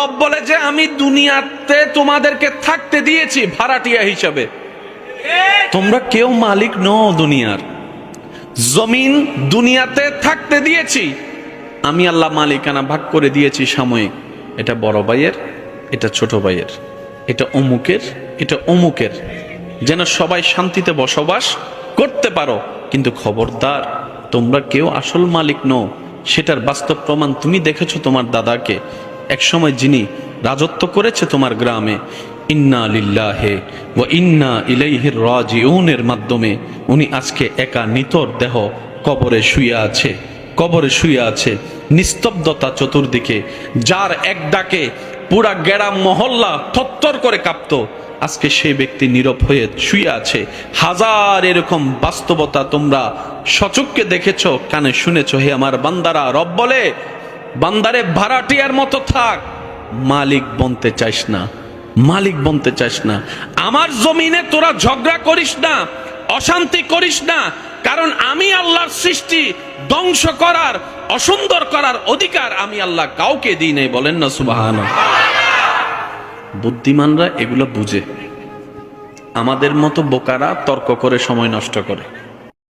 রব বলে যে আমি দুনিয়াতে তোমাদেরকে থাকতে দিয়েছি ভাড়াটিয়া হিসাবে, তোমরা কেউ মালিক নও দুনিয়ার। জমিন দুনিয়াতে থাকতে দিয়েছি, আমি আল্লাহ মালিকানা ভাগ করে দিয়েছি সাময়িক। এটা বড় ভাইয়ের, এটা ছোট ভাইয়ের, এটা অমুকের, এটা অমুকের, যেন সবাই শান্তিতে বসবাস করতে পারো। কিন্তু খবরদার, তোমরা কেউ আসল মালিক নও। সেটার বাস্তব প্রমাণ তুমি দেখেছো তোমার দাদাকে একসময় যিনি রাজত্ব করেছে তোমার গ্রামে। ইন্না লিল্লাহি ওয়া ইন্না ইলাইহি রাজিউনের মাধ্যমে উনি আজকে একা নিতর দেহ কবরে শুয়ে আছে, কবরে শুয়ে আছে। নিস্তব্ধতা চতুর্দিকে, যার এক ডাকে পুরা গ্রাম মহল্লা থরথর করে কাঁপতো, আজকে সেই ব্যক্তি নীরব হয়ে শুয়ে আছে। হাজার এরকম বাস্তবতা তোমরা সচক্ষে দেখেছো, কানে শুনেছো। হে আমার বান্দারা, রব বলে বান্দারে ভাড়াটিয়ার মতো থাক, মালিক বনতে চাইস না, মালিক বনতে চাইস না। আমার জমিনে তোরা ঝগড়া করিস না, অশান্তি করিস না, কারণ আমি আল্লাহর সৃষ্টি ধ্বংস করার, অসুন্দর করার অধিকার আমি আল্লাহ কাউকে দিই নাই। বলেন না সুবহানাল্লাহ। বুদ্ধিমানরা এগুলো বুঝে, আমাদের মতো বোকারা তর্ক করে সময় নষ্ট করে।